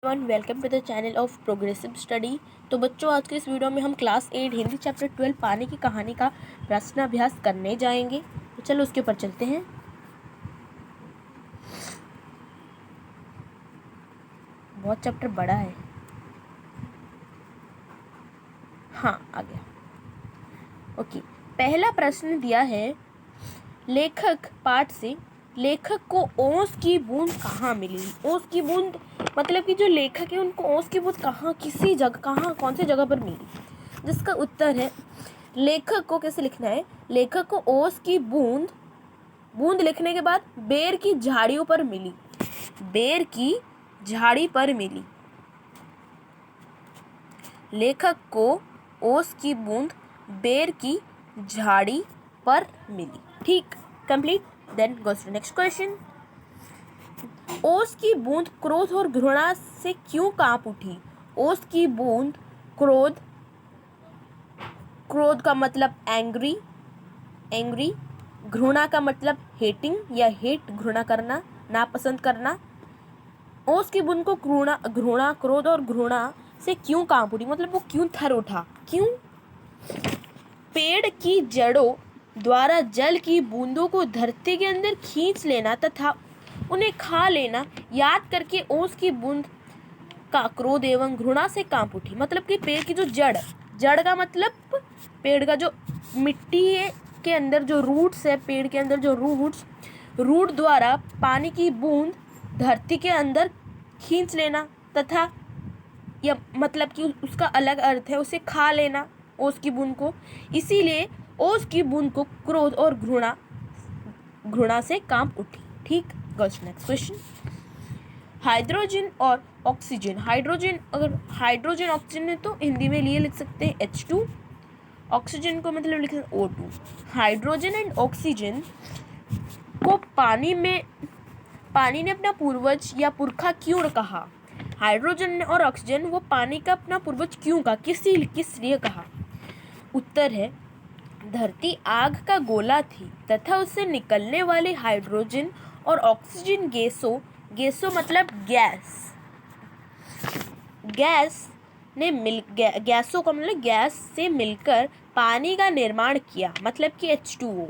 Welcome to the channel of progressive study. तो बच्चों, आज के इस वीडियो में हम क्लास 8 हिंदी चैप्टर 12 पानी की कहानी का प्रश्नाभ्यास करने जाएंगे। तो चलो उसके ऊपर चलते हैं। बहुत चैप्टर बड़ा है। हाँ, आ गया। ओके, पहला प्रश्न दिया है लेखक पाठ से, लेखक को ओस की बूंद कहाँ मिली। ओस की बूंद मतलब कि जो लेखक है उनको ओस की बूंद कहाँ, किसी जगह, कहाँ, कौन सी जगह पर मिली। जिसका उत्तर है, लेखक को कैसे लिखना है, लेखक को ओस की बूंद, बूंद लिखने के बाद बेर की झाड़ियों पर मिली, बेर की झाड़ी पर मिली। लेखक को ओस की बूंद बेर की झाड़ी पर मिली। ठीक, complete. Then goes to next question. ओस की बूंद क्रोध और घृणा से क्यों कांप उठी। ओस की बूंद क्रोध, क्रोध का मतलब एंग्री, एंग्री, घृणा का मतलब हेटिंग या हेट, घृणा करना, नापसंद करना। ओस की बूंद को घृणा, घृणा, क्रोध और घृणा से क्यों कांप उठी, मतलब वो क्यों थर उठा, क्यों। पेड़ की जड़ों द्वारा जल की बूंदों को धरती के अंदर खींच लेना तथा उन्हें खा लेना याद करके ओस की बूंद का क्रोध एवं घृणा से कांप उठी। मतलब कि पेड़ की जो जड़, जड़ का मतलब पेड़ का जो मिट्टी के अंदर जो रूट्स है, पेड़ के अंदर जो रूट्स, रूट द्वारा पानी की बूंद धरती के अंदर खींच लेना तथा, या मतलब कि उसका अलग अर्थ है उसे खा लेना, ओस की बूंद को। इसीलिए ओस की बूंद को क्रोध और घृणा, घृणा से कांप उठी। ठीक, नेक्स्ट क्वेश्चन। हाइड्रोजन और ऑक्सीजन, हाइड्रोजन, अगर हाइड्रोजन ऑक्सीजन है तो हिंदी में लिए लिख सकते हैं H2, ऑक्सीजन को मतलब लिख सकते हैं O2। हाइड्रोजन एंड ऑक्सीजन को पानी ने अपना पूर्वज या पुरखा क्यों कहा। हाइड्रोजन और ऑक्सीजन वो पानी का अपना पूर्वज क्यों कहा, किस लिए कहा। उत्तर है, धरती आग का गोला थी तथा उससे निकलने वाले हाइड्रोजन और ऑक्सीजन गैसों, गैसों मतलब गैस, गैस ने गैसों का मतलब गैस से मिलकर पानी का निर्माण किया, मतलब कि H2O।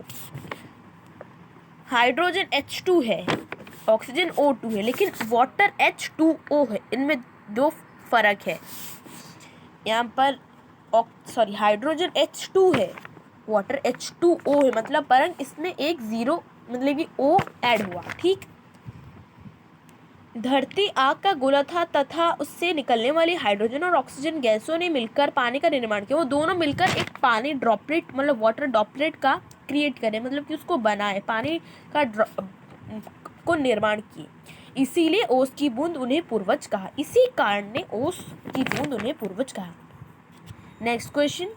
हाइड्रोजन H2 है, ऑक्सीजन O2 है, लेकिन वाटर H2O है। इनमें दो फर्क है। यहाँ पर हाइड्रोजन H2 है, वाटर H2O है, मतलब परंतु इसमें एक जीरो मतलब कि O ऐड हुआ। ठीक, धरती आग का गोला था तथा उससे निकलने वाली हाइड्रोजन और ऑक्सीजन गैसों ने मिलकर पानी का निर्माण किया। वो दोनों मिलकर एक पानी ड्रॉपलेट मतलब वाटर ड्रॉपलेट का क्रिएट करे, मतलब कि उसको बनाए, पानी का को निर्माण किए। इसीलिए ओस की बूंद उन्हें पूर्वज कहा, इसी कारण ने ओस की बूंद उन्हें पूर्वज कहा। Next question.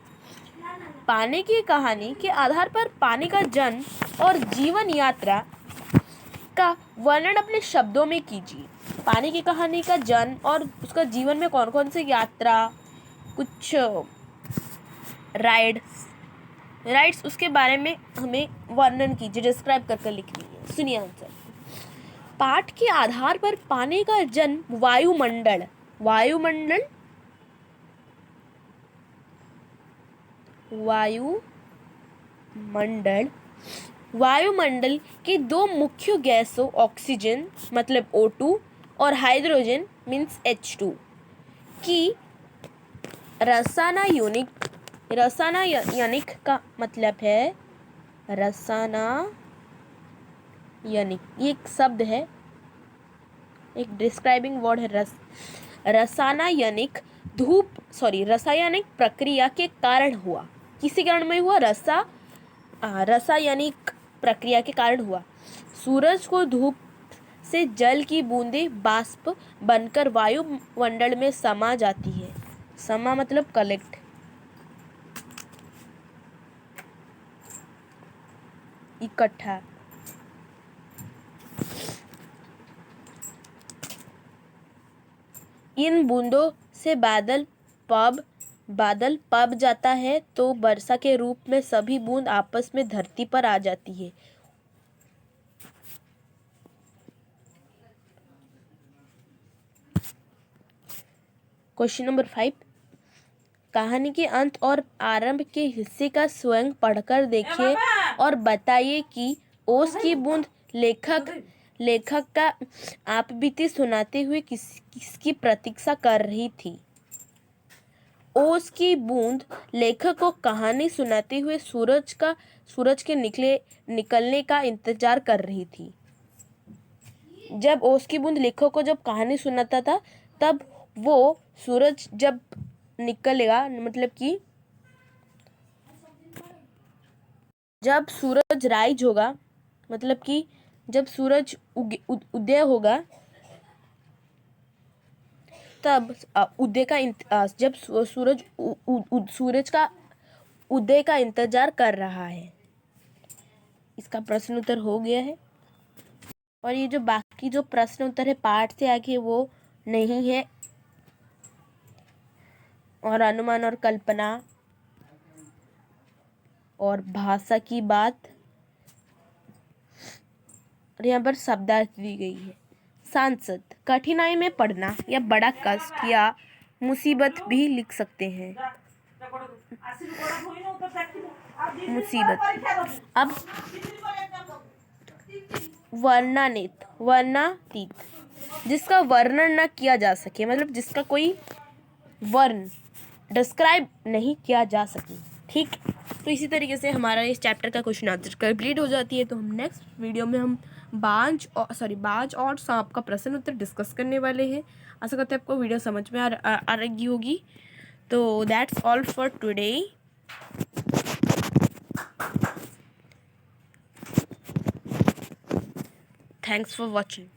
पानी की कहानी के आधार पर पानी का जन्म और जीवन यात्रा का वर्णन अपने शब्दों में कीजिए। पानी की कहानी का जन्म और उसका जीवन में कौन कौन सी यात्रा, कुछ राइड्स उसके बारे में हमें वर्णन कीजिए, डिस्क्राइब करके लिखनी है। सुनिए आंसर। पाठ के आधार पर पानी का जन्म वायुमंडल, वायुमंडल, वायुमंडल, वायुमंडल की दो मुख्य गैसों ऑक्सीजन मतलब O2 और हाइड्रोजन मीन्स H2 की रसायनिक का मतलब है रसायनिक, ये एक शब्द है, एक डिस्क्राइबिंग वर्ड है। रासायनिक प्रक्रिया के कारण हुआ। किसी कारण में हुआ, रासायनिक प्रक्रिया के कारण हुआ। सूरज को धूप से जल की बूंदें बाष्प बनकर वायुमंडल में समा जाती है। समा मतलब कलेक्ट। इकट्ठा। इन बूंदों से बादल पब जाता है तो वर्षा के रूप में सभी बूंद आपस में धरती पर आ जाती है। क्वेश्चन नंबर 5, कहानी के अंत और आरंभ के हिस्से का स्वयं पढ़कर देखिए और बताइए कि ओस की बूंद लेखक का आप बीती सुनाते हुए किसकी प्रतीक्षा कर रही थी। ओस की बूंद लेखक को कहानी सुनाते हुए सूरज के निकलने का इंतजार कर रही थी। जब ओस की बूंद लेखक को जब कहानी सुनाता था तब वो सूरज जब निकलेगा, मतलब कि जब सूरज राइज होगा, मतलब कि जब सूरज उदय होगा, तब उदय का जब सूरज का उदय का इंतजार कर रहा है। इसका प्रश्न उत्तर हो गया है। और ये जो बाकी जो प्रश्न उत्तर है पाठ से आगे वो नहीं है, और अनुमान और कल्पना और भाषा की बात, और यहाँ पर शब्दार्थ दी गई है। सांसद कठिनाई में पड़ना या बड़ा कष्ट या मुसीबत भी लिख सकते हैं। मुसीबत। अब वर्णातीत, जिसका वर्णन न किया जा सके, मतलब जिसका कोई वर्ण डिस्क्राइब नहीं किया जा सके। ठीक, तो इसी तरीके से हमारा इस चैप्टर का क्वेश्चन आंसर कंप्लीट हो जाती है। तो हम नेक्स्ट वीडियो में हम बाज और सांप का प्रश्न उत्तर डिस्कस करने वाले हैं। आशा करते हैं आपको वीडियो समझ में आ रही होगी। तो that's all for today. Thanks for watching.